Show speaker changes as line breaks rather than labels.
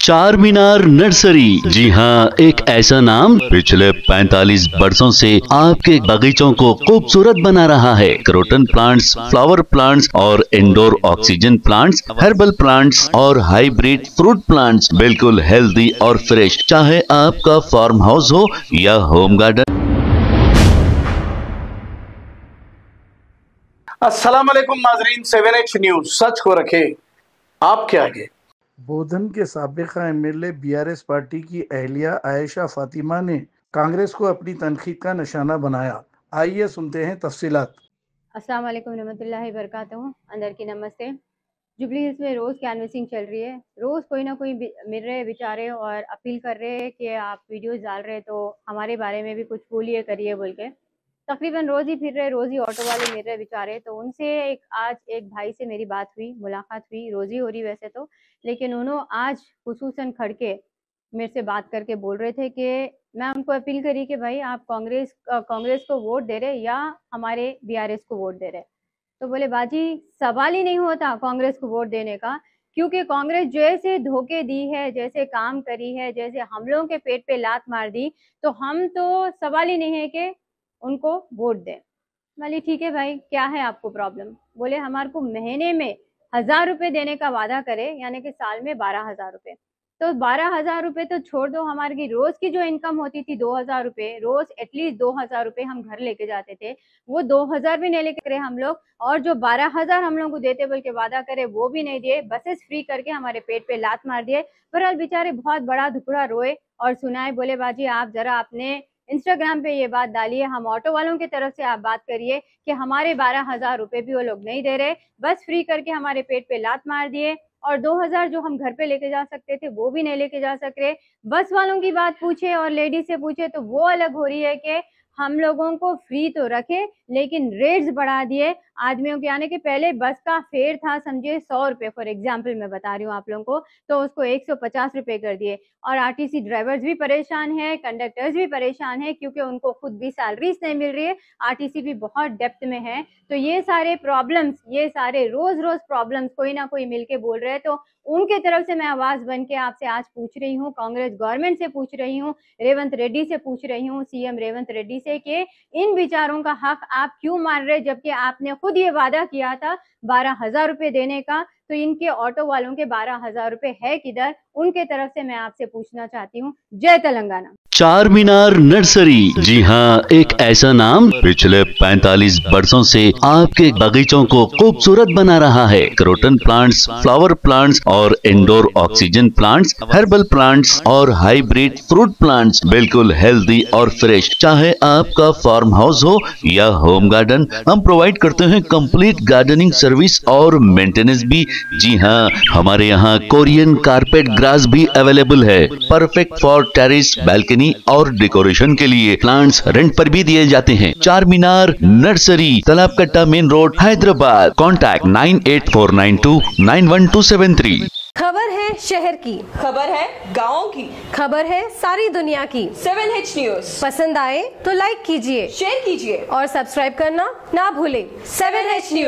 चार मीनार नर्सरी। जी हाँ, एक ऐसा नाम पिछले 45 वर्षों से आपके बगीचों को खूबसूरत बना रहा है। क्रोटन प्लांट्स, फ्लावर प्लांट्स और indoor oxygen plants, herbal plants और हाइब्रिड फ्रूट प्लांट्स, बिल्कुल हेल्दी और फ्रेश। चाहे आपका फार्म हाउस हो या होम गार्डन।
अस्सलाम वालेकुम नाजरीन, 7H न्यूज सच को रखे आपके आगे।
बोधन के साबिका एमएलए बीआरएस पार्टी की अहलिया आयशा फातिमा ने कांग्रेस को अपनी तनकीद का निशाना बनाया। आइए सुनते हैं तफसीलात।
अस्सलाम वालेकुम रहमतुल्लाहि बरकातहू। अंदर की नमस्ते। जुबली हिल्स में रोज़ कैनवसिंग चल रही है। रोज़ कोई ना कोई मिल रहे बेचारे और अपील कर रहे हैं कि आप वीडियोस डाल रहे तो हमारे बारे में भी कुछ बोलिए करिए बोल के। तकरीबन रोज़ ही फिर रहे, रोज़ ही ऑटो वाले मिल रहे बेचारे। तो उनसे आज एक भाई से मेरी बात हुई, मुलाकात हुई, रोज़ ही हो रही वैसे तो, लेकिन उन्होंने आज खुसूसन खड़ के मेरे से बात करके बोल रहे थे कि मैं उनको अपील करी कि भाई आप कांग्रेस को वोट दे रहे या हमारे बीआरएस को वोट दे रहे। तो बोले बाजी सवाल ही नहीं होता कांग्रेस को वोट देने का, क्योंकि कांग्रेस जैसे धोखे दी है, जैसे काम करी है, जैसे हम लोगों के पेट पे लात मार दी, तो हम तो सवाल ही नहीं है कि उनको वोट दें। बोले ठीक है भाई, क्या है आपको प्रॉब्लम? बोले हमारे को महीने में 1000 रुपये देने का वादा करे, यानी कि साल में 12,000 रुपये। तो 12,000 रुपये तो छोड़ दो, हमारी रोज की जो इनकम होती थी 2,000 रुपये, रोज एटलीस्ट 2,000 रुपये हम घर लेके जाते थे, वो 2,000 भी नहीं लेके हम लोग, और जो 12,000 हम लोग को देते बोल के वादा करे वो भी नहीं दिए, बसेस फ्री करके हमारे पेट पे लात मार दिए। बहरहाल बेचारे बहुत बड़ा दुखड़ा रोए और सुनाए। बोले बाजी आप जरा अपने इंस्टाग्राम पे ये बात डालिए, हम ऑटो वालों की तरफ से आप बात करिए कि हमारे 12,000 रुपये भी वो लोग नहीं दे रहे, बस फ्री करके हमारे पेट पे लात मार दिए, और 2,000 जो हम घर पे लेके जा सकते थे वो भी नहीं लेके जा सक रहे। बस वालों की बात पूछे और लेडीज से पूछे तो वो अलग हो रही है कि हम लोगों को फ्री तो रखे लेकिन रेट्स बढ़ा दिए आदमियों के आने के। पहले बस का फेयर था समझिए 100 रुपये, फॉर एग्जाम्पल मैं बता रही हूँ आप लोगों को, तो उसको 150 रुपये कर दिए। और आरटीसी ड्राइवर्स भी परेशान है, कंडक्टर्स भी परेशान है, क्योंकि उनको खुद भी सैलरीज नहीं मिल रही है, आरटीसी भी बहुत डेप्थ में है। तो ये सारे प्रॉब्लम्स, ये सारे रोज रोज प्रॉब्लम्स कोई ना कोई मिलके बोल रहे हैं। तो उनके तरफ से मैं आवाज बन के आपसे आज पूछ रही हूँ, कांग्रेस गवर्नमेंट से पूछ रही हूँ, रेवंत रेड्डी से पूछ रही हूँ, सीएम रेवंत रेड्डी से, कि इन विचारों का हक आप क्यों मार रहे, जबकि आपने खुद ये वादा किया था 12,000 रुपये देने का। तो इनके ऑटो वालों के 12,000 रुपये है किधर? उनके तरफ से मैं आपसे पूछना चाहती हूँ। जय तेलंगाना।
चार मीनार नर्सरी। जी हाँ, एक ऐसा नाम पिछले 45 वर्षों से आपके बगीचों को खूबसूरत बना रहा है। क्रोटन प्लांट्स, फ्लावर प्लांट्स और indoor oxygen plants, herbal plants और हाइब्रिड फ्रूट प्लांट्स, बिल्कुल हेल्दी और फ्रेश। चाहे आपका फार्म हाउस हो या होम गार्डन, हम प्रोवाइड करते हैं कंप्लीट गार्डनिंग सर्विस और मेंटेनेंस भी। जी हाँ, हमारे यहाँ कोरियन कारपेट ग्रास भी अवेलेबल है, परफेक्ट फॉर टेरेस, बालकनी और डेकोरेशन के लिए। प्लांट्स रेंट पर भी दिए जाते हैं। चार मीनार नर्सरी, तालाब कट्टा मेन रोड, हैदराबाद। कॉन्टैक्ट 9849291273।
खबर है शहर की,
खबर है गाँव की,
खबर है सारी दुनिया की।
7H न्यूज
पसंद आए तो लाइक कीजिए,
शेयर कीजिए
और सब्सक्राइब करना ना भूलें।
7H news.